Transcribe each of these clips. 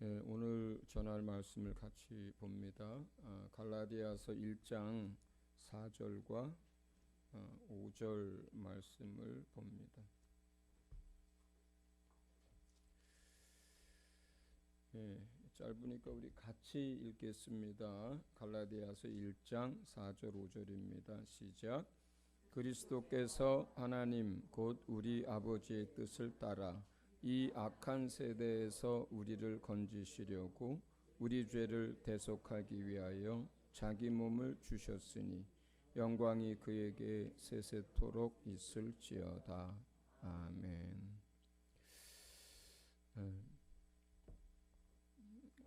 오늘 전할 말씀을 같이 봅니다. 갈라디아서 1장 4절과 5절 말씀을 봅니다. 짧으니까 우리 같이 읽겠습니다. 갈라디아서 1장 4절 5절입니다. 시작. 그리스도께서 하나님 곧 우리 아버지의 뜻을 따라 이 악한 세대에서 우리를 건지시려고 우리 죄를 대속하기 위하여 자기 몸을 주셨으니 영광이 그에게 세세토록 있을지어다. 아멘.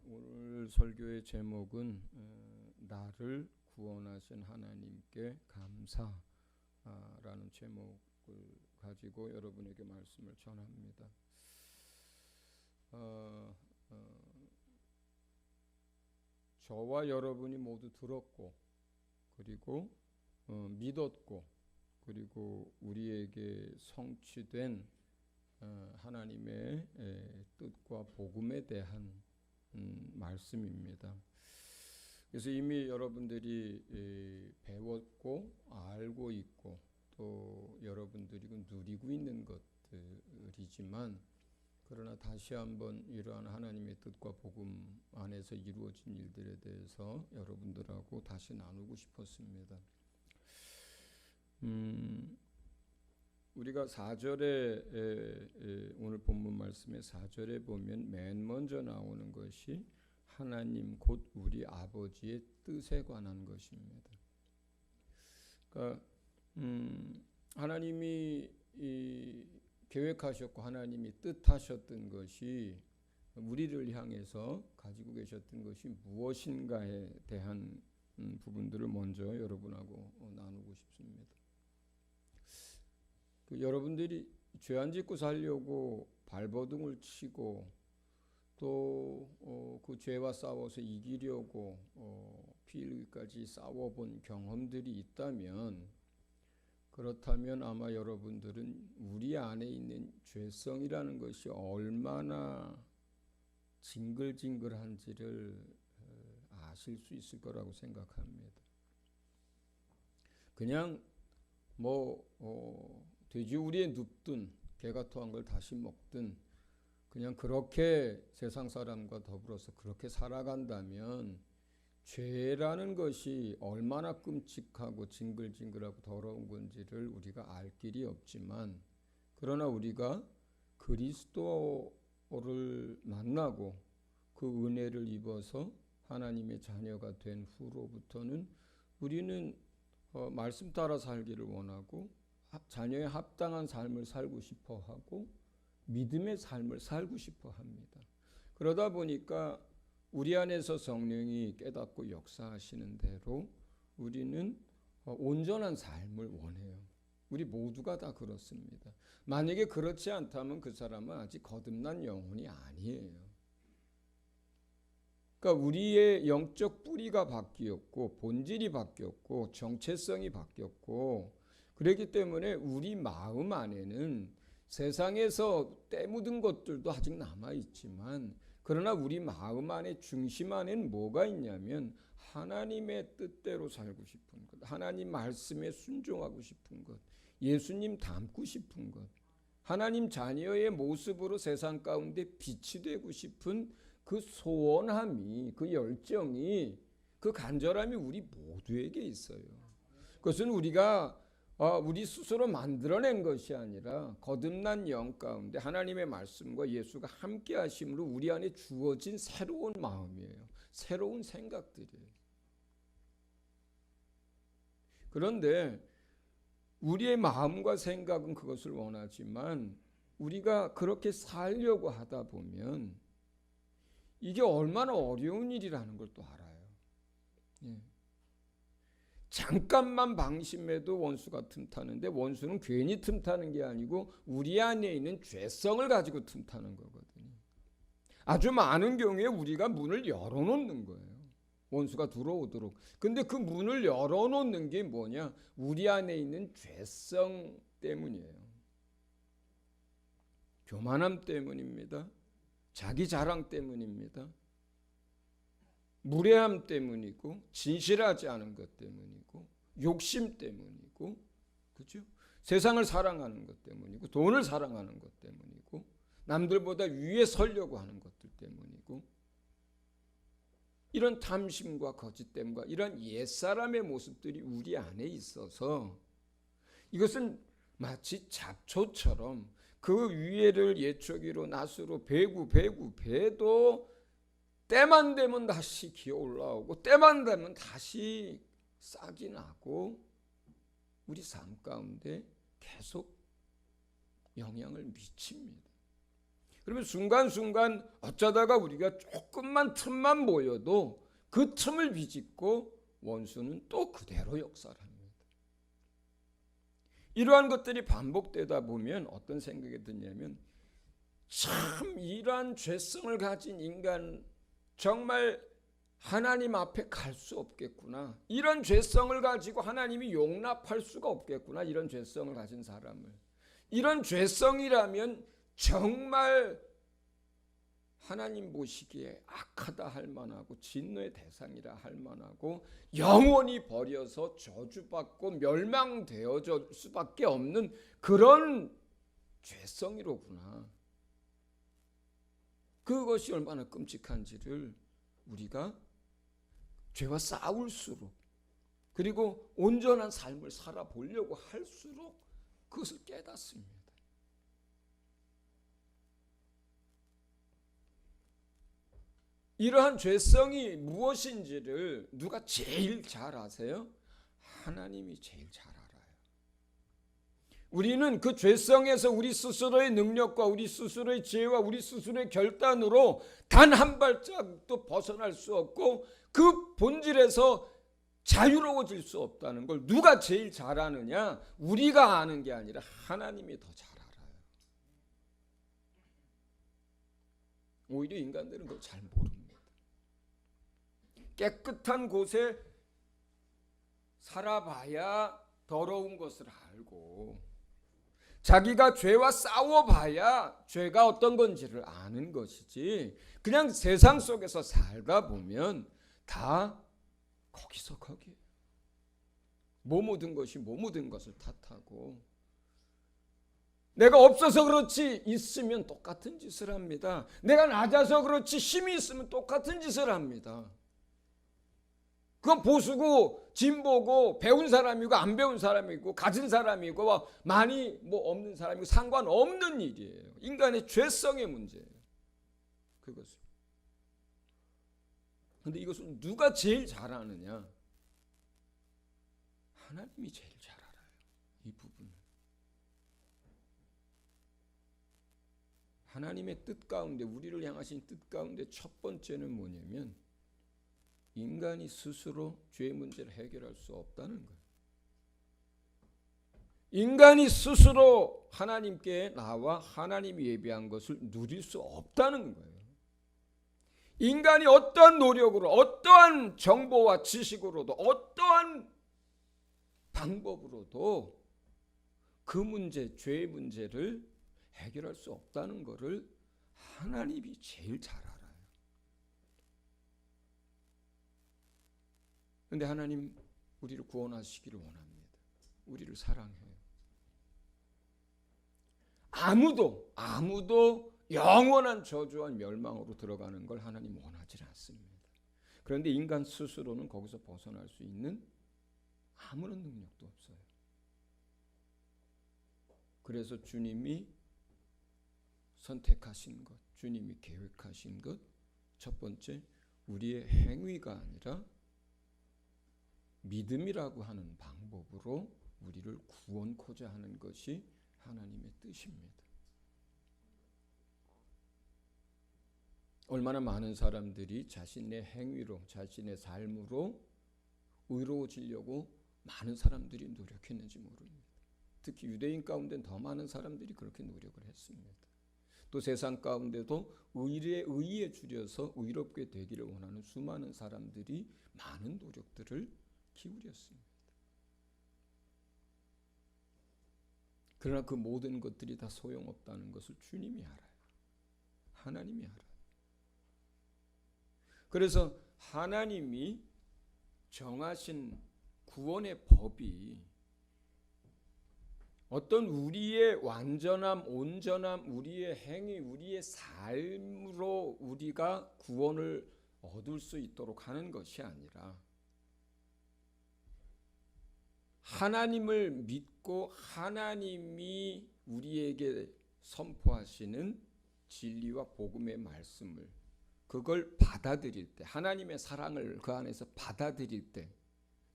오늘 설교의 제목은 나를 구원하신 하나님께 감사라는 제목을 가지고 여러분에게 말씀을 전합니다. 저와 여러분이 모두 들었고 그리고 믿었고 그리고 우리에게 성취된 하나님의 뜻과 복음에 대한 말씀입니다. 그래서 이미 여러분들이 배웠고 알고 있고 또 여러분들이 누리고 있는 것들이지만 그러나 다시 한번 이러한 하나님의 뜻과 복음 안에서 이루어진 일들에 대해서 여러분들하고 다시 나누고 싶었습니다. 우리가 4절에 오늘 본문 말씀의 4절에 보면 맨 먼저 나오는 것이 하나님 곧 우리 아버지의 뜻에 관한 것입니다. 그러니까 하나님이 계획하셨고 하나님이 뜻하셨던 것이 우리를 향해서 가지고 계셨던 것이 무엇인가에 대한 부분들을 먼저 여러분하고 나누고 싶습니다. 여러분들이 죄 안 짓고 살려고 발버둥을 치고 또 그 죄와 싸워서 이기려고 피 흘리기까지 싸워본 경험들이 있다면 그렇다면 아마 여러분들은 우리 안에 있는 죄성이라는 것이 얼마나 징글징글한지를 아실 수 있을 거라고 생각합니다. 그냥 돼지우리에 눕든 개가 토한 걸 다시 먹든 그냥 그렇게 세상 사람과 더불어서 그렇게 살아간다면 죄라는 것이 얼마나 끔찍하고 징글징글하고 더러운 건지를 우리가 알 길이 없지만 그러나 우리가 그리스도를 만나고 그 은혜를 입어서 하나님의 자녀가 된 후로부터는 우리는 말씀 따라 살기를 원하고 자녀의 합당한 삶을 살고 싶어 하고 믿음의 삶을 살고 싶어 합니다. 그러다 보니까 우리 안에서 성령이 깨닫고 역사하시는 대로 우리는 온전한 삶을 원해요. 우리 모두가 다 그렇습니다. 만약에 그렇지 않다면 그 사람은 아직 거듭난 영혼이 아니에요. 그러니까 우리의 영적 뿌리가 바뀌었고 본질이 바뀌었고 정체성이 바뀌었고 그렇기 때문에 우리 마음 안에는 세상에서 때 묻은 것들도 아직 남아있지만 그러나 우리 마음 안에 중심 안에는 뭐가 있냐면 하나님의 뜻대로 살고 싶은 것, 하나님 말씀에 순종하고 싶은 것, 예수님 닮고 싶은 것, 하나님 자녀의 모습으로 세상 가운데 빛이 되고 싶은 그 소원함이, 그 열정이, 그 간절함이 우리 모두에게 있어요. 그것은 우리가 우리 스스로 만들어낸 것이 아니라 거듭난 영 가운데 하나님의 말씀과 예수가 함께 하심으로 우리 안에 주어진 새로운 마음이에요. 새로운 생각들이에요. 그런데 우리의 마음과 생각은 그것을 원하지만 우리가 그렇게 살려고 하다 보면 이게 얼마나 어려운 일이라는 걸 또 알아요. 잠깐만 방심해도 원수가 틈타는데 원수는 괜히 틈타는 게 아니고 우리 안에 있는 죄성을 가지고 틈타는 거거든요. 아주 많은 경우에 우리가 문을 열어놓는 거예요. 원수가 들어오도록. 근데 그 문을 열어놓는 게 뭐냐? 우리 안에 있는 죄성 때문이에요. 교만함 때문입니다. 자기 자랑 때문입니다. 무례함 때문이고, 진실하지 않은 것 때문이고, 욕심 때문이고, 그죠? 세상을 사랑하는 것 때문이고, 돈을 사랑하는 것 때문이고, 남들보다 위에 서려고 하는 것들 때문이고, 이런 탐심과 거짓됨과 이런 옛사람의 모습들이 우리 안에 있어서 이것은 마치 잡초처럼 그 위에를 예초기로 낫으로 베도 때만 되면 다시 기어 올라오고 때만 되면 다시 싹이 나고 우리 삶 가운데 계속 영향을 미칩니다. 그러면 순간순간 어쩌다가 우리가 조금만 틈만 보여도 그 틈을 비집고 원수는 또 그대로 역사를 합니다. 이러한 것들이 반복되다 보면 어떤 생각이 드냐면 참 이러한 죄성을 가진 인간 정말 하나님 앞에 갈 수 없겠구나. 이런 죄성을 가지고 하나님이 용납할 수가 없겠구나. 이런 죄성을 가진 사람을. 이런 죄성이라면 정말 하나님 보시기에 악하다 할 만하고 진노의 대상이라 할 만하고 영원히 버려서 저주받고 멸망되어질 수밖에 없는 그런 죄성이로구나. 그것이 얼마나 끔찍한지를 우리가 죄와 싸울수록 그리고 온전한 삶을 살아보려고 할수록 그것을 깨닫습니다. 이러한 죄성이 무엇인지를 누가 제일 잘 아세요? 하나님이 제일 잘 알아요. 우리는 그 죄성에서 우리 스스로의 능력과 우리 스스로의 지혜와 우리 스스로의 결단으로 단 한 발짝도 벗어날 수 없고 그 본질에서 자유로워질 수 없다는 걸 누가 제일 잘 아느냐? 우리가 아는 게 아니라 하나님이 더 잘 알아요. 오히려 인간들은 그걸 잘 모릅니다. 깨끗한 곳에 살아봐야 더러운 것을 알고 자기가 죄와 싸워봐야 죄가 어떤 건지를 아는 것이지 그냥 세상 속에서 살다 보면 다 거기서 거기에 뭐 묻은 것이 뭐 묻은 것을 탓하고 내가 없어서 그렇지 있으면 똑같은 짓을 합니다. 내가 낮아서 그렇지 힘이 있으면 똑같은 짓을 합니다. 그건 보수고 진보고 배운 사람이고 안 배운 사람이고 가진 사람이고 많이 뭐 없는 사람이고 상관없는 일이에요. 인간의 죄성의 문제예요. 그것은. 그런데 이것은 누가 제일 잘 아느냐? 하나님이 제일 잘 알아요. 이 부분을. 하나님의 뜻 가운데 우리를 향하신 뜻 가운데 첫 번째는 뭐냐면 인간이 스스로 죄의 문제를 해결할 수 없다는 거예요. 인간이 스스로 하나님께 나와 하나님이 예비한 것을 누릴 수 없다는 거예요. 인간이 어떠한 노력으로 어떠한 정보와 지식으로도 어떠한 방법으로도 그 문제, 죄의 문제를 해결할 수 없다는 것을 하나님이 제일 잘 알아요. 그런데 하나님 우리를 구원하시기를 원합니다. 우리를 사랑해요. 아무도 영원한 저주와 멸망으로 들어가는 걸 하나님 원하지 않습니다. 그런데 인간 스스로는 거기서 벗어날 수 있는 아무런 능력도 없어요. 그래서 주님이 선택하신 것, 주님이 계획하신 것, 첫 번째 우리의 행위가 아니라 믿음이라고 하는 방법으로 우리를 구원코자 하는 것이 하나님의 뜻입니다. 얼마나 많은 사람들이 자신의 행위로, 자신의 삶으로 의로워지려고 많은 사람들이 노력했는지 모릅니다. 특히 유대인 가운데는 더 많은 사람들이 그렇게 노력을 했습니다. 또 세상 가운데도 의에 줄여서 의롭게 되기를 원하는 수많은 사람들이 많은 노력들을 기울였습니다. 그러나 그 모든 것들이 다 소용없다는 것을 주님이 알아요. 하나님이 알아요. 그래서 하나님이 정하신 구원의 법이 어떤 우리의 완전함, 온전함, 우리의 행위, 우리의 삶으로 우리가 구원을 얻을 수 있도록 하는 것이 아니라 하나님을 믿고 하나님이 우리에게 선포하시는 진리와 복음의 말씀을 그걸 받아들일 때, 하나님의 사랑을 그 안에서 받아들일 때,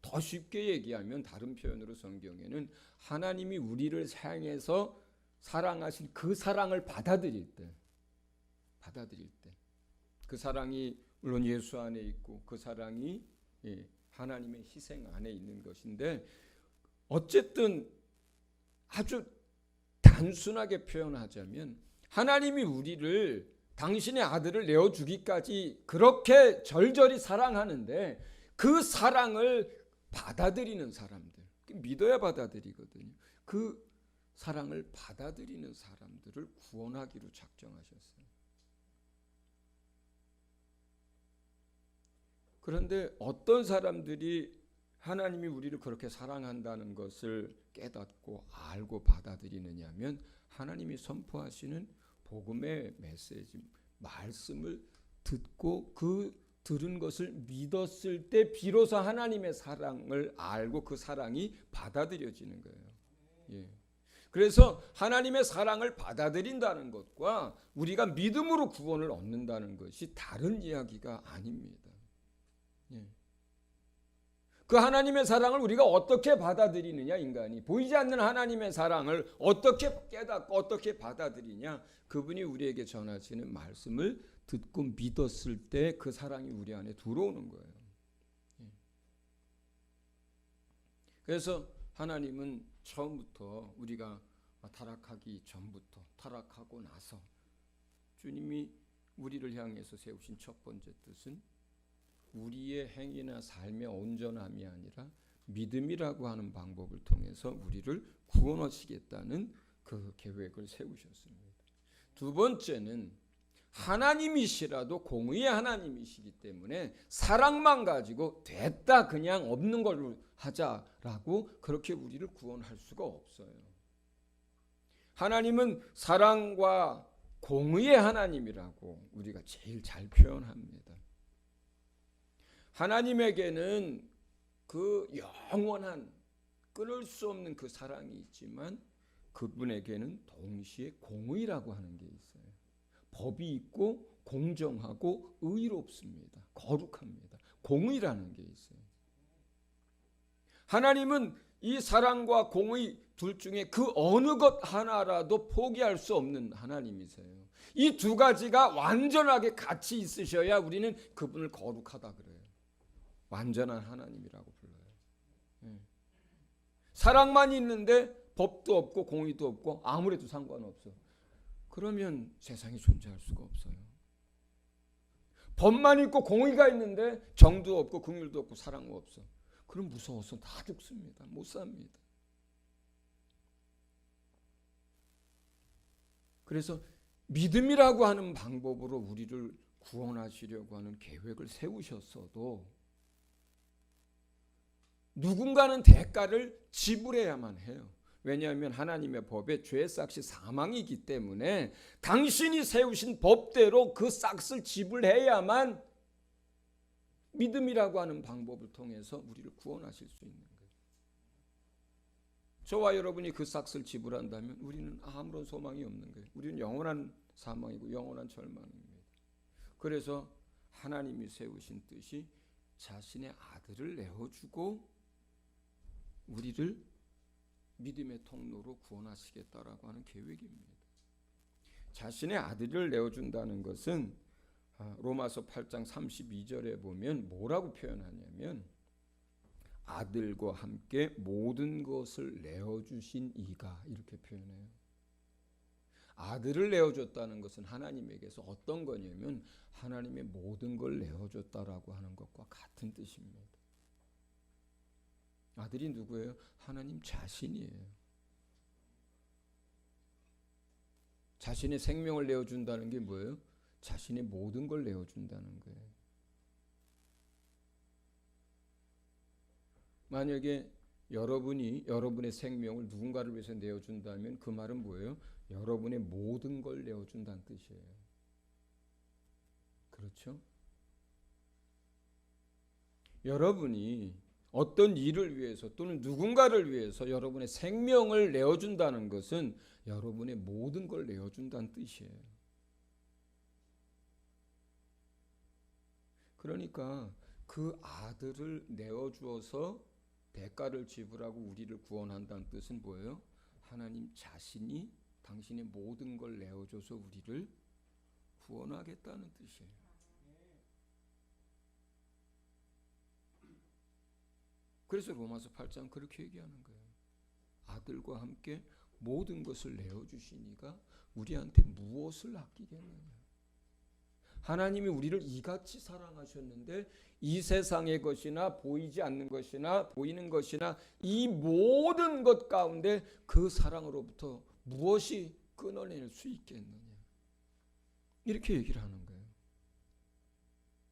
더 쉽게 얘기하면 다른 표현으로 성경에는 하나님이 우리를 향해서 사랑하신 그 사랑을 받아들일 때, 그 사랑이 물론 예수 안에 있고 그 사랑이 하나님의 희생 안에 있는 것인데, 어쨌든 아주 단순하게 표현하자면 하나님이 우리를 당신의 아들을 내어주기까지 그렇게 절절히 사랑하는데 그 사랑을 받아들이는 사람들, 믿어야 받아들이거든요. 그 사랑을 받아들이는 사람들을 구원하기로 작정하셨어요. 그런데 어떤 사람들이 하나님이 우리를 그렇게 사랑한다는 것을 깨닫고 알고 받아들이느냐 하면 하나님이 선포하시는 복음의 메시지, 말씀을 듣고 그 들은 것을 믿었을 때 비로소 하나님의 사랑을 알고 그 사랑이 받아들여지는 거예요. 예. 그래서 하나님의 사랑을 받아들인다는 것과 우리가 믿음으로 구원을 얻는다는 것이 다른 이야기가 아닙니다. 예. 그 하나님의 사랑을 우리가 어떻게 받아들이느냐, 인간이 보이지 않는 하나님의 사랑을 어떻게 깨닫고 어떻게 받아들이냐, 그분이 우리에게 전하시는 말씀을 듣고 믿었을 때 그 사랑이 우리 안에 들어오는 거예요. 그래서 하나님은 처음부터 우리가 타락하기 전부터, 타락하고 나서 주님이 우리를 향해서 세우신 첫 번째 뜻은 우리의 행위나 삶의 온전함이 아니라 믿음이라고 하는 방법을 통해서 우리를 구원하시겠다는 그 계획을 세우셨습니다. 두 번째는 하나님이시라도 공의의 하나님이시기 때문에 사랑만 가지고 됐다 그냥 없는 걸로 하자라고 그렇게 우리를 구원할 수가 없어요. 하나님은 사랑과 공의의 하나님이라고 우리가 제일 잘 표현합니다. 하나님에게는 그 영원한 끊을 수 없는 그 사랑이 있지만 그분에게는 동시에 공의라고 하는 게 있어요. 법이 있고 공정하고 의롭습니다. 거룩합니다. 공의라는 게 있어요. 하나님은 이 사랑과 공의 둘 중에 그 어느 것 하나라도 포기할 수 없는 하나님이세요. 이 두 가지가 완전하게 같이 있으셔야 우리는 그분을 거룩하다 그래요. 완전한 하나님이라고 불러요. 사랑만 있는데 법도 없고 공의도 없고 아무래도 상관없어. 그러면 세상에 존재할 수가 없어요. 법만 있고 공의가 있는데 정도 없고 긍휼도 없고 사랑도 없어. 그럼 무서워서 다 죽습니다. 못 삽니다. 그래서 믿음이라고 하는 방법으로 우리를 구원하시려고 하는 계획을 세우셨어도 누군가는 대가를 지불해야만 해요. 왜냐하면 하나님의 법에 죄의 싹이 사망이기 때문에 당신이 세우신 법대로 그 싹을 지불해야만 믿음이라고 하는 방법을 통해서 우리를 구원하실 수 있는 거예요. 저와 여러분이 그 싹을 지불한다면 우리는 아무런 소망이 없는 거예요. 우리는 영원한 사망이고 영원한 절망입니다. 그래서 하나님이 세우신 뜻이 자신의 아들을 내어주고 우리를 믿음의 통로로 구원하시겠다라고 하는 계획입니다. 자신의 아들을 내어준다는 것은 로마서 8장 32절에 보면 뭐라고 표현하냐면 아들과 함께 모든 것을 내어주신 이가 이렇게 표현해요. 아들을 내어줬다는 것은 하나님에게서 어떤 거냐면 하나님의 모든 걸 내어줬다라고 하는 것과 같은 뜻입니다. 아들이 누구예요? 하나님 자신이에요. 자신의 생명을 내어준다는 게 뭐예요? 자신의 모든 걸 내어준다는 거예요. 만약에 여러분이 여러분의 생명을 누군가를 위해서 내어준다면 그 말은 뭐예요? 여러분의 모든 걸 내어준다는 뜻이에요. 그렇죠? 여러분이 어떤 일을 위해서 또는 누군가를 위해서 여러분의 생명을 내어준다는 것은 여러분의 모든 걸 내어준다는 뜻이에요. 그러니까 그 아들을 내어주어서 대가를 지불하고 우리를 구원한다는 뜻은 뭐예요? 하나님 자신이 당신의 모든 걸 내어줘서 우리를 구원하겠다는 뜻이에요. 그래서 로마서 8장 그렇게 얘기하는 거예요. 아들과 함께 모든 것을 내어주시니가 우리한테 무엇을 아끼겠느냐. 하나님이 우리를 이같이 사랑하셨는데 이 세상의 것이나 보이지 않는 것이나 보이는 것이나 이 모든 것 가운데 그 사랑으로부터 무엇이 끊어낼 수 있겠느냐. 이렇게 얘기를 하는 거예요.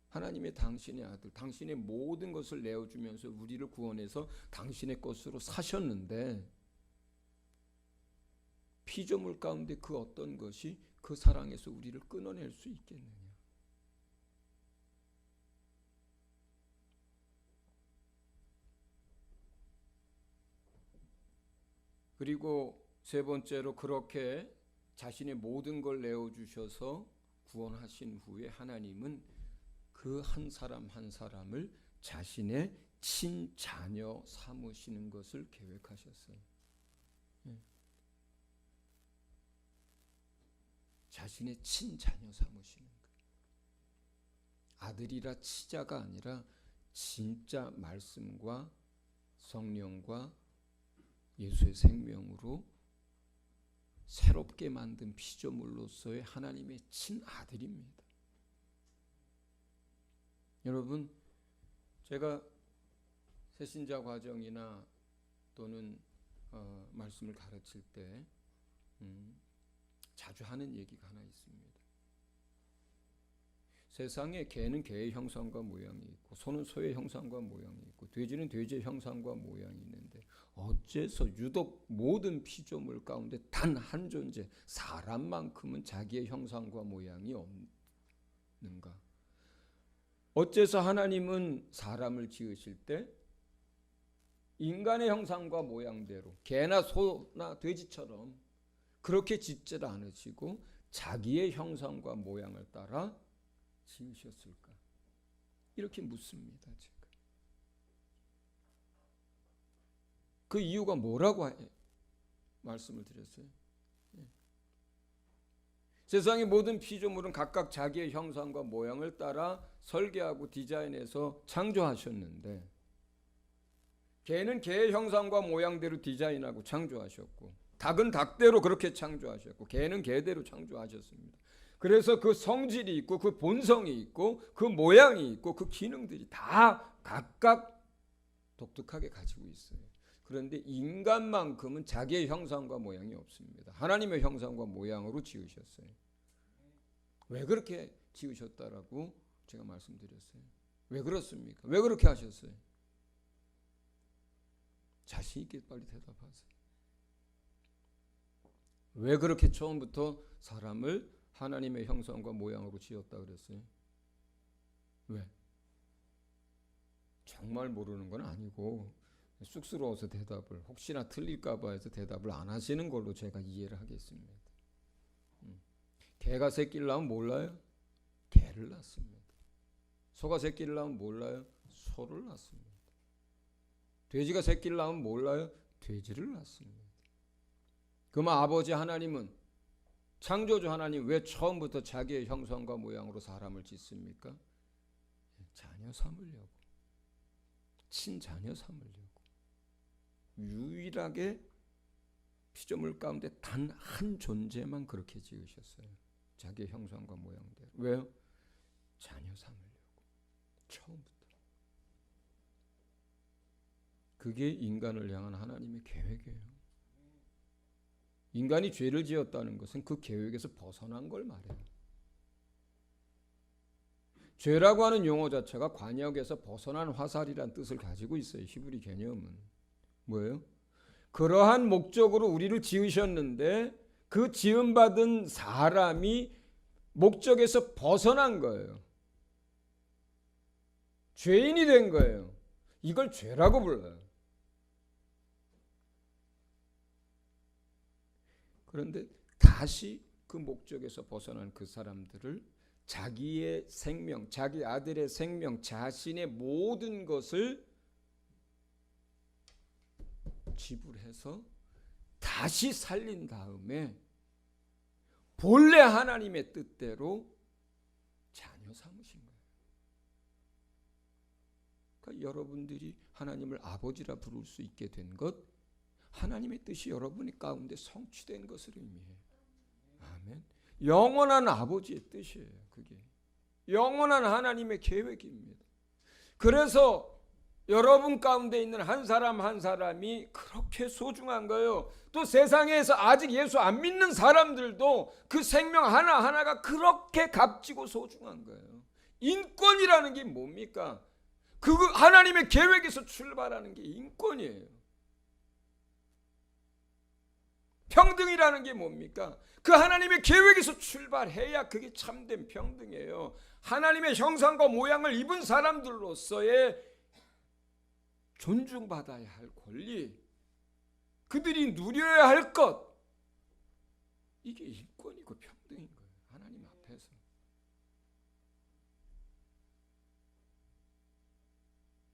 하나님의 당신의 아들, 당신의 모든 것을 내어주면서 우리를 구원해서 당신의 것으로 사셨는데 피조물 가운데 그 어떤 것이 그 사랑에서 우리를 끊어낼 수 있겠느냐. 그리고 세 번째로 그렇게 자신의 모든 걸 내어주셔서 구원하신 후에 하나님은 그 한 사람 한 사람을 자신의 친자녀 삼으시는 것을 계획하셨어요. 자신의 친자녀 삼으시는 거예요. 아들이라 치자가 아니라 진짜 말씀과 성령과 예수의 생명으로 새롭게 만든 피조물로서의 하나님의 친아들입니다. 여러분, 제가 새신자 과정이나 또는 말씀을 가르칠 때 자주 하는 얘기가 하나 있습니다. 세상에 개는 개의 형상과 모양이 있고 소는 소의 형상과 모양이 있고 돼지는 돼지의 형상과 모양이 있는데 어째서 유독 모든 피조물 가운데 단 한 존재 사람만큼은 자기의 형상과 모양이 없는가? 어째서 하나님은 사람을 지으실 때 인간의 형상과 모양대로 개나 소나 돼지처럼 그렇게 짓질 않으시고 자기의 형상과 모양을 따라 지으셨을까? 이렇게 묻습니다. 제가. 그 이유가 뭐라고 말씀을 드렸어요? 세상의 모든 피조물은 각각 자기의 형상과 모양을 따라 설계하고 디자인해서 창조하셨는데 개는 개의 형상과 모양대로 디자인하고 창조하셨고 닭은 닭대로 그렇게 창조하셨고 개는 개대로 창조하셨습니다. 그래서 그 성질이 있고 그 본성이 있고 그 모양이 있고 그 기능들이 다 각각 독특하게 가지고 있어요. 그런데 인간만큼은 자기의 형상과 모양이 없습니다. 하나님의 형상과 모양으로 지으셨어요. 왜 그렇게 지으셨다라고 제가 말씀드렸어요. 왜 그렇습니까? 왜 그렇게 하셨어요? 자신 있게 빨리 대답하세요. 왜 그렇게 처음부터 사람을 하나님의 형상과 모양으로 지었다 그랬어요? 왜? 정말 모르는 건 아니고 쑥스러워서 대답을 혹시나 틀릴까 봐 해서 대답을 안 하시는 걸로 제가 이해를 하겠습니다. 개가 새끼를 낳으면 몰라요? 개를 낳습니다. 소가 새끼를 낳으면 몰라요? 소를 낳습니다. 돼지가 새끼를 낳으면 몰라요? 돼지를 낳습니다. 그러면 아버지 하나님은 창조주 하나님 왜 처음부터 자기의 형상과 모양으로 사람을 짓습니까? 자녀 삼으려고. 친자녀 삼으려고. 유일하게 피조물 가운데 단 한 존재만 그렇게 지으셨어요. 자기의 형상과 모양대로. 왜요? 자녀 삼으려고. 처음부터. 그게 인간을 향한 하나님의 계획이에요. 인간이 죄를 지었다는 것은 그 계획에서 벗어난 걸 말해요. 죄라고 하는 용어 자체가 관역에서 벗어난 화살이란 뜻을 가지고 있어요. 히브리 개념은. 뭐예요? 그러한 목적으로 우리를 지으셨는데 그 지음받은 사람이 목적에서 벗어난 거예요. 죄인이 된 거예요. 이걸 죄라고 불러요. 그런데 다시 그 목적에서 벗어난 그 사람들을 자기의 생명, 자기 아들의 생명, 자신의 모든 것을 지불해서 다시 살린 다음에 본래 하나님의 뜻대로 자녀 삼으신 거예요. 그러니까 여러분들이 하나님을 아버지라 부를 수 있게 된 것, 하나님의 뜻이 여러분 가운데 성취된 것을 의미해요. 아멘. 영원한 아버지의 뜻이에요. 그게 영원한 하나님의 계획입니다. 그래서 여러분 가운데 있는 한 사람 한 사람이 그렇게 소중한 거예요. 또 세상에서 아직 예수 안 믿는 사람들도 그 생명 하나하나가 그렇게 값지고 소중한 거예요. 인권이라는 게 뭡니까? 그 하나님의 계획에서 출발하는 게 인권이에요. 평등이라는 게 뭡니까? 그 하나님의 계획에서 출발해야 그게 참된 평등이에요. 하나님의 형상과 모양을 입은 사람들로서의 존중받아야 할 권리, 그들이 누려야 할 것, 이게 인권이고 평등인 거예요. 하나님 앞에서.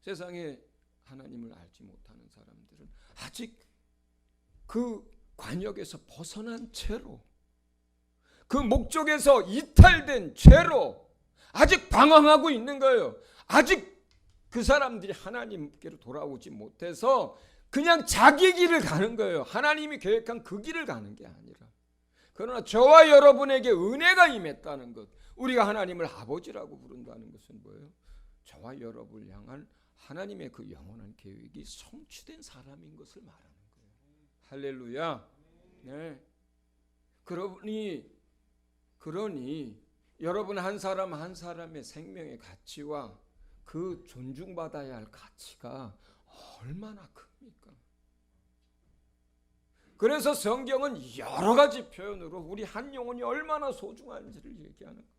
세상에 하나님을 알지 못하는 사람들은 아직 그 관역에서 벗어난 채로, 그 목적에서 이탈된 채로 아직 방황하고 있는 거예요. 아직 그 사람들이 하나님께로 돌아오지 못해서 그냥 자기 길을 가는 거예요. 하나님이 계획한 그 길을 가는 게 아니라. 그러나 저와 여러분에게 은혜가 임했다는 것, 우리가 하나님을 아버지라고 부른다는 것은 뭐예요? 저와 여러분을 향한 하나님의 그 영원한 계획이 성취된 사람인 것을 말하는 거예요. 할렐루야. 네. 그러니 여러분 한 사람 한 사람의 생명의 가치와 그 존중받아야 할 가치가 얼마나 큽니까? 그래서 성경은 여러 가지 표현으로 우리 한 영혼이 얼마나 소중한지를 얘기하는 거예요.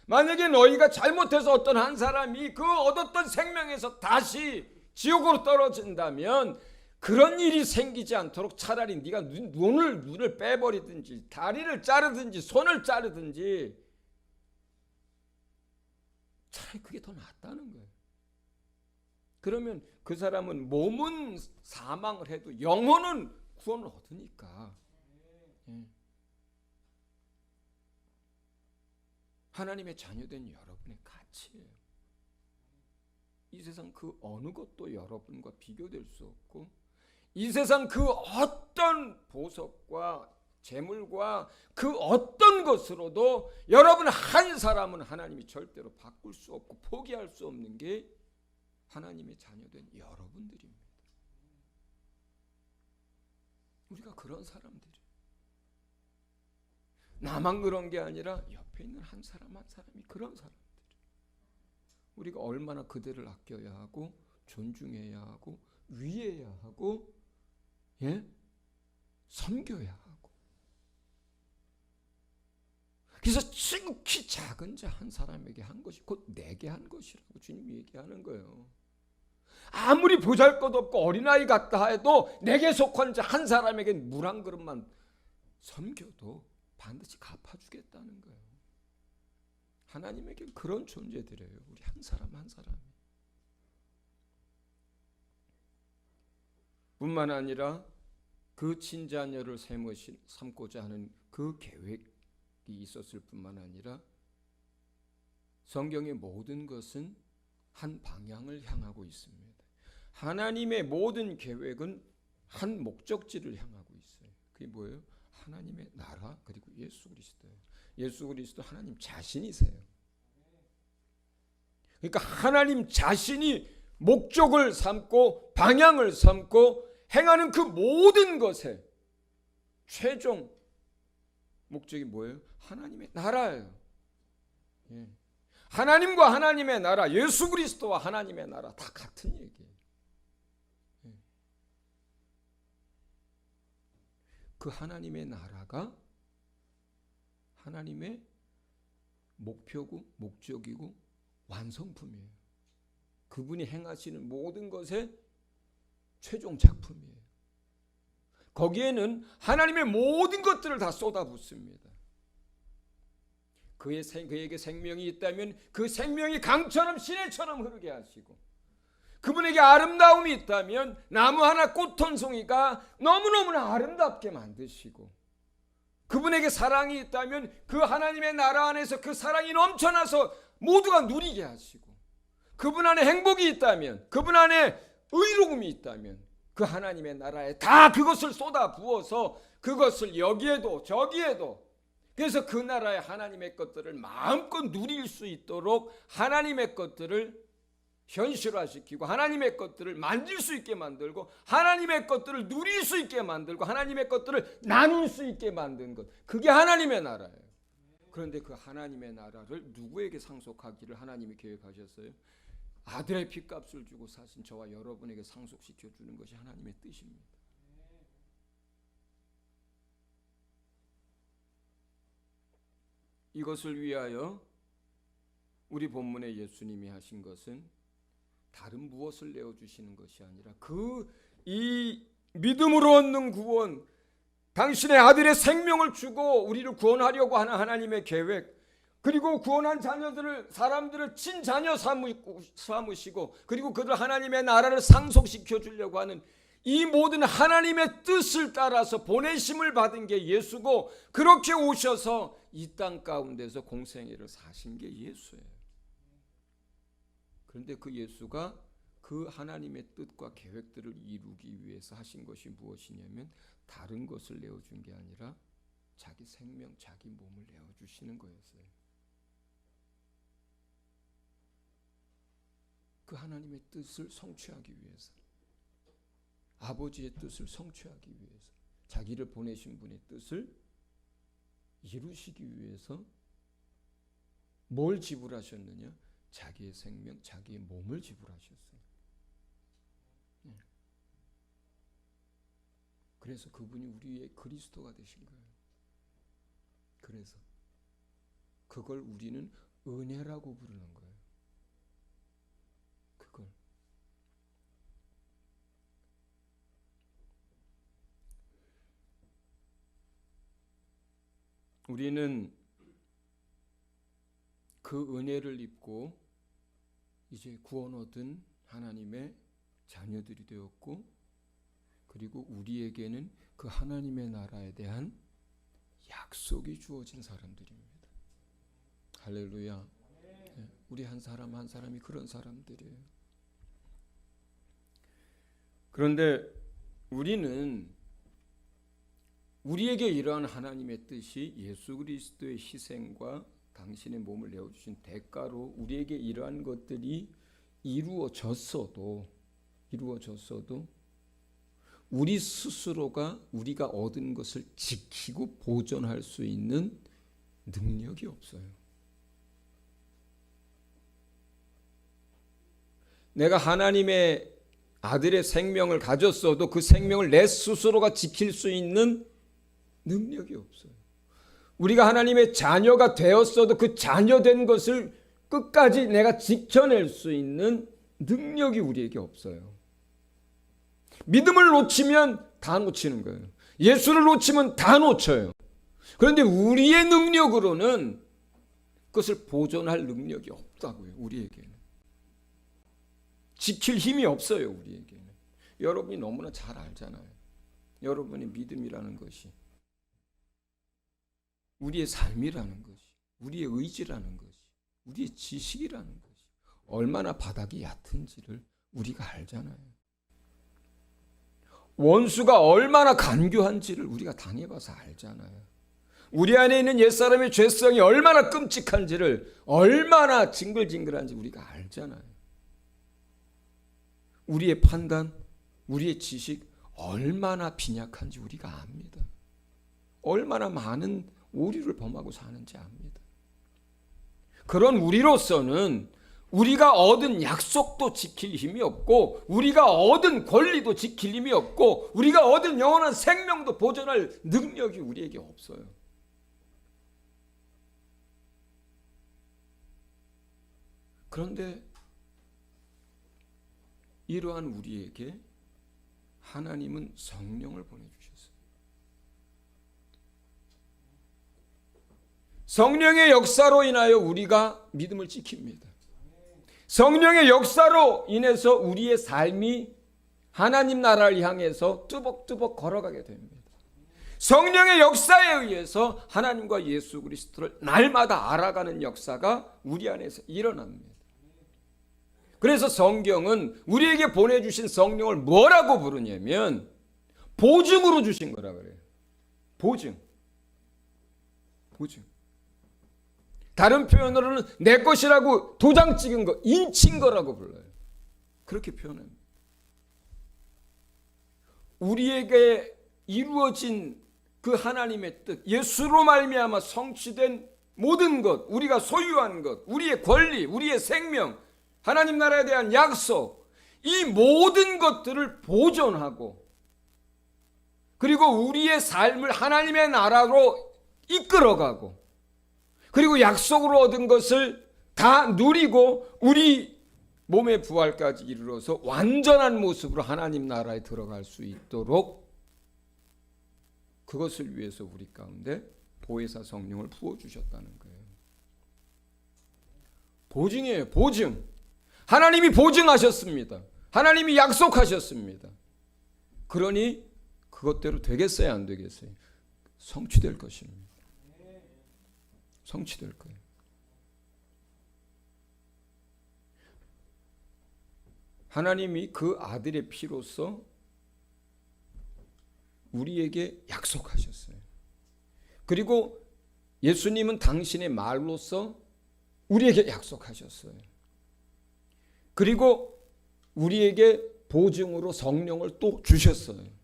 만약에 너희가 잘못해서 어떤 한 사람이 그 얻었던 생명에서 다시 지옥으로 떨어진다면 그런 일이 생기지 않도록 차라리 네가 눈을 빼버리든지 다리를 자르든지 손을 자르든지 차라리 그게 더 낫다는 거예요. 그러면 그 사람은 몸은 사망을 해도 영혼은 구원을 얻으니까. 하나님의 자녀된 여러분의 가치예요. 이 세상 그 어느 것도 여러분과 비교될 수 없고, 이 세상 그 어떤 보석과 재물과 그 어떤 것으로도 여러분 한 사람은 하나님이 절대로 바꿀 수 없고 포기할 수 없는 게 하나님의 자녀된 여러분들입니다. 우리가 그런 사람들이에요. 나만 그런 게 아니라 옆에 있는 한 사람 한 사람이 그런 사람들이에요. 우리가 얼마나 그들을 아껴야 하고 존중해야 하고 위해야 하고 섬겨야 하고. 그래서 지극히 작은 자 한 사람에게 한 것이 곧 내게 한 것이라고 주님이 얘기하는 거예요. 아무리 보잘것없고 어린아이 같다 해도 내게 속한 자 한 사람에게 물 한 그릇만 섬겨도 반드시 갚아주겠다는 거예요. 하나님에게 그런 존재들이에요. 우리 한 사람 한 사람이. 뿐만 아니라 그 친자녀를 삼고자 하는 그 계획이 있었을 뿐만 아니라 성경의 모든 것은 한 방향을 향하고 있습니다. 하나님의 모든 계획은 한 목적지를 향하고 있어요. 그게 뭐예요? 하나님의 나라 그리고 예수 그리스도예요. 예수 그리스도 하나님 자신이세요. 그러니까 하나님 자신이 목적을 삼고 방향을 삼고 행하는 그 모든 것의 최종 목적이 뭐예요? 하나님의 나라예요. 하나님과 하나님의 나라, 예수 그리스도와 하나님의 나라 다 같은 얘기예요. 그 하나님의 나라가 하나님의 목표고 목적이고 완성품이에요. 그분이 행하시는 모든 것의 최종 작품이에요. 거기에는 하나님의 모든 것들을 다 쏟아붓습니다. 그에게 생명이 있다면 그 생명이 강처럼 시내처럼 흐르게 하시고, 그분에게 아름다움이 있다면 나무 하나 꽃 한 송이가 너무너무나 아름답게 만드시고, 그분에게 사랑이 있다면 그 하나님의 나라 안에서 그 사랑이 넘쳐나서 모두가 누리게 하시고, 그분 안에 행복이 있다면, 그분 안에 의로움이 있다면 그 하나님의 나라에 다 그것을 쏟아 부어서 그것을 여기에도 저기에도, 그래서 그 나라의 하나님의 것들을 마음껏 누릴 수 있도록 하나님의 것들을 현실화시키고 하나님의 것들을 만질 수 있게 만들고 하나님의 것들을 누릴 수 있게 만들고 하나님의 것들을 나눌 수 있게 만든 것, 그게 하나님의 나라예요. 그런데 그 하나님의 나라를 누구에게 상속하기를 하나님이 계획하셨어요? 아들의 피값을 주고 사신 저와 여러분에게 상속시켜 주는 것이 하나님의 뜻입니다. 이것을 위하여 우리 본문의 예수님이 하신 것은 다른 무엇을 내어주시는 것이 아니라 이 믿음으로 얻는 구원, 당신의 아들의 생명을 주고 우리를 구원하려고 하는 하나님의 계획, 그리고 구원한 사람들을 친자녀 삼으시고, 그리고 그들 하나님의 나라를 상속시켜 주려고 하는 이 모든 하나님의 뜻을 따라서 보내심을 받은 게 예수고, 그렇게 오셔서 이 땅 가운데서 공생애를 사신 게 예수예요. 그런데 그 예수가 그 하나님의 뜻과 계획들을 이루기 위해서 하신 것이 무엇이냐면 다른 것을 내어준 게 아니라 자기 생명, 자기 몸을 내어주시는 거였어요. 그 하나님의 뜻을 성취하기 위해서, 아버지의 뜻을 성취하기 위해서, 자기를 보내신 분의 뜻을 이루시기 위해서 뭘 지불하셨느냐? 자기의 생명, 자기의 몸을 지불하셨어요. 그래서 그분이 우리의 그리스도가 되신 거예요. 그래서 그걸 우리는 은혜라고 부르는 거예요. 그걸. 우리는 그 은혜를 입고 이제 구원 얻은 하나님의 자녀들이 되었고, 그리고 우리에게는 그 하나님의 나라에 대한 약속이 주어진 사람들입니다. 할렐루야. 우리 한 사람 한 사람이 그런 사람들이에요. 그런데 우리는 우리에게 이러한 하나님의 뜻이 예수 그리스도의 희생과 당신의 몸을 내어주신 대가로 우리에게 이러한 것들이 이루어졌어도 우리 스스로가 우리가 얻은 것을 지키고 보존할 수 있는 능력이 없어요. 내가 하나님의 아들의 생명을 가졌어도 그 생명을 내 스스로가 지킬 수 있는 능력이 없어요. 우리가 하나님의 자녀가 되었어도 그 자녀된 것을 끝까지 내가 지켜낼 수 있는 능력이 우리에게 없어요. 믿음을 놓치면 다 놓치는 거예요. 예수를 놓치면 다 놓쳐요. 그런데 우리의 능력으로는 그것을 보존할 능력이 없다고요. 우리에게는 지킬 힘이 없어요. 우리에게는. 여러분이 너무나 잘 알잖아요. 여러분의 믿음이라는 것이, 우리의 삶이라는 것이, 우리의 의지라는 것이, 우리의 지식이라는 것이 얼마나 바닥이 얕은지를 우리가 알잖아요. 원수가 얼마나 간교한지를 우리가 당해봐서 알잖아요. 우리 안에 있는 옛사람의 죄성이 얼마나 끔찍한지를, 얼마나 징글징글한지 우리가 알잖아요. 우리의 판단, 우리의 지식 얼마나 빈약한지 우리가 압니다. 얼마나 많은 오류를 범하고 사는지 압니다. 그런 우리로서는 우리가 얻은 약속도 지킬 힘이 없고 우리가 얻은 권리도 지킬 힘이 없고 우리가 얻은 영원한 생명도 보존할 능력이 우리에게 없어요. 그런데 이러한 우리에게 하나님은 성령을 보내주셨어요. 성령의 역사로 인하여 우리가 믿음을 지킵니다. 성령의 역사로 인해서 우리의 삶이 하나님 나라를 향해서 뚜벅뚜벅 걸어가게 됩니다. 성령의 역사에 의해서 하나님과 예수 그리스도를 날마다 알아가는 역사가 우리 안에서 일어납니다. 그래서 성경은 우리에게 보내주신 성령을 뭐라고 부르냐면 보증으로 주신 거라 그래요. 보증. 다른 표현으로는 내 것이라고 도장 찍은 거, 인친 거라고 불러요. 그렇게 표현합니다. 우리에게 이루어진 그 하나님의 뜻, 예수로 말미암아 성취된 모든 것, 우리가 소유한 것, 우리의 권리, 우리의 생명, 하나님 나라에 대한 약속, 이 모든 것들을 보존하고 그리고 우리의 삶을 하나님의 나라로 이끌어가고 그리고 약속으로 얻은 것을 다 누리고 우리 몸의 부활까지 이르러서 완전한 모습으로 하나님 나라에 들어갈 수 있도록 그것을 위해서 우리 가운데 보혜사 성령을 부어주셨다는 거예요. 보증이에요. 보증. 하나님이 보증하셨습니다. 하나님이 약속하셨습니다. 그러니 그것대로 되겠어요? 안 되겠어요? 성취될 것입니다. 성취될 거예요. 하나님이 그 아들의 피로써 우리에게 약속하셨어요. 그리고 예수님은 당신의 말로써 우리에게 약속하셨어요. 그리고 우리에게 보증으로 성령을 또 주셨어요.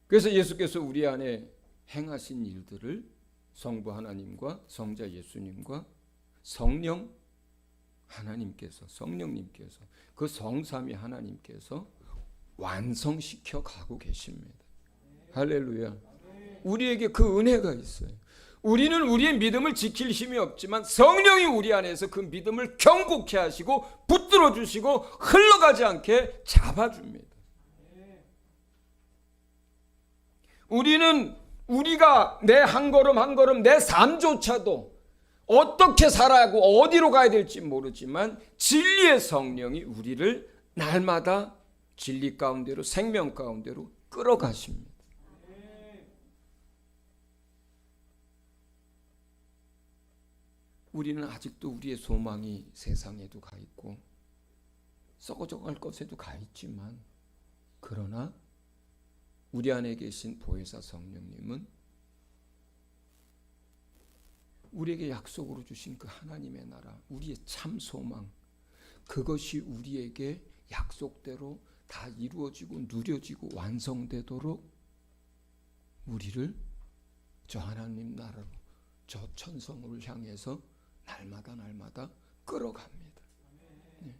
그래서 예수께서 우리 안에 행하신 일들을 성부 하나님과 성자 예수님과 성령 하나님께서, 성령님께서, 그 성삼위 하나님께서 완성시켜 가고 계십니다. 할렐루야. 우리에게 그 은혜가 있어요. 우리는 우리의 믿음을 지킬 힘이 없지만 성령이 우리 안에서 그 믿음을 견고케 하시고 붙들어 주시고 흘러가지 않게 잡아줍니다. 우리가 내 한 걸음 한 걸음 내 삶조차도 어떻게 살아가고 어디로 가야 될지 모르지만 진리의 성령이 우리를 날마다 진리 가운데로 생명 가운데로 끌어가십니다. 우리는 아직도 우리의 소망이 세상에도 가 있고 썩어져 갈 것에도 가 있지만 그러나 우리 안에 계신 보혜사 성령님은 우리에게 약속으로 주신 그 하나님의 나라, 우리의 참 소망, 그것이 우리에게 약속대로 다 이루어지고 누려지고 완성되도록 우리를 저 하나님 나라로, 저 천성을 향해서 날마다 끌어갑니다. 네.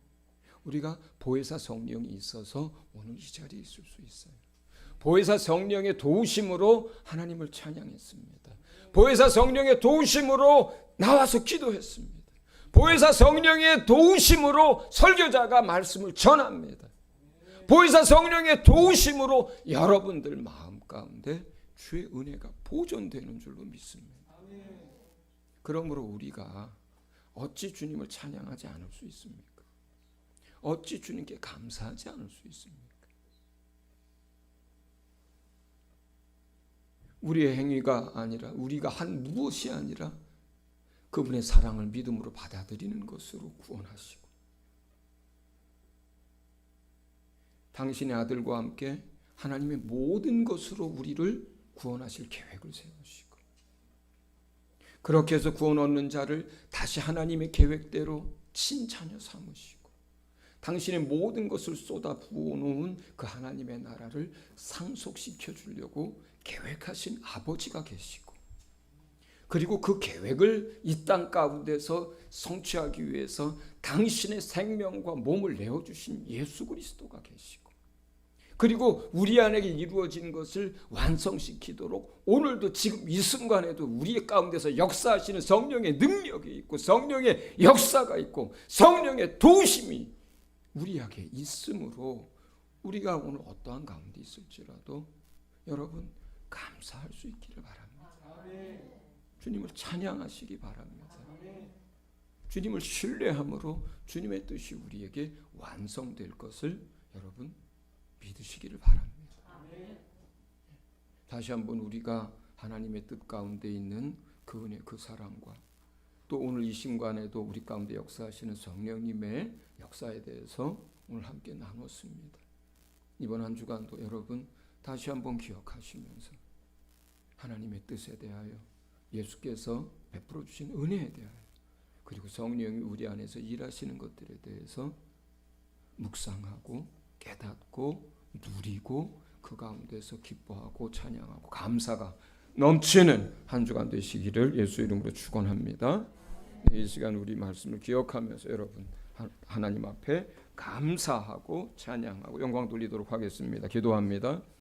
우리가 보혜사 성령이 있어서 오늘 이 자리에 있을 수 있어요. 보혜사 성령의 도우심으로 하나님을 찬양했습니다. 보혜사 성령의 도우심으로 나와서 기도했습니다. 보혜사 성령의 도우심으로 설교자가 말씀을 전합니다. 보혜사 성령의 도우심으로 여러분들 마음 가운데 주의 은혜가 보존되는 줄로 믿습니다. 그러므로 우리가 어찌 주님을 찬양하지 않을 수 있습니까? 어찌 주님께 감사하지 않을 수 있습니까? 우리의 행위가 아니라 우리가 한 무엇이 아니라 그분의 사랑을 믿음으로 받아들이는 것으로 구원하시고 당신의 아들과 함께 하나님의 모든 것으로 우리를 구원하실 계획을 세우시고 그렇게 해서 구원 얻는 자를 다시 하나님의 계획대로 친자녀 삼으시고 당신의 모든 것을 쏟아 부어놓은 그 하나님의 나라를 상속시켜 주려고 계획하신 아버지가 계시고 그리고 그 계획을 이 땅 가운데서 성취하기 위해서 당신의 생명과 몸을 내어주신 예수 그리스도가 계시고, 그리고 우리 안에 이루어진 것을 완성시키도록 오늘도 지금 이 순간에도 우리 가운데서 역사하시는 성령의 능력이 있고, 성령의 역사가 있고, 성령의 도우심이 우리에게 있으므로 우리가 오늘 어떠한 가운데 있을지라도 여러분 감사할 수 있기를 바랍니다. 주님을 찬양하시기 바랍니다. 주님을 신뢰함으로 주님의 뜻이 우리에게 완성될 것을 여러분 믿으시기를 바랍니다. 다시 한번 우리가 하나님의 뜻 가운데 있는 그 은혜, 그 사랑과 또 오늘 이 순간에도 우리 가운데 역사하시는 성령님의 역사에 대해서 오늘 함께 나눴습니다. 이번 한 주간도 여러분 다시 한번 기억하시면서 하나님의 뜻에 대하여, 예수께서 베풀어 주신 은혜에 대하여, 그리고 성령이 우리 안에서 일하시는 것들에 대해서 묵상하고 깨닫고 누리고 그 가운데서 기뻐하고 찬양하고 감사가 넘치는 한 주간 되시기를 예수 이름으로 축원합니다. 이 시간 우리 말씀을 기억하면서 여러분 하나님 앞에 감사하고 찬양하고 영광 돌리도록 하겠습니다. 기도합니다.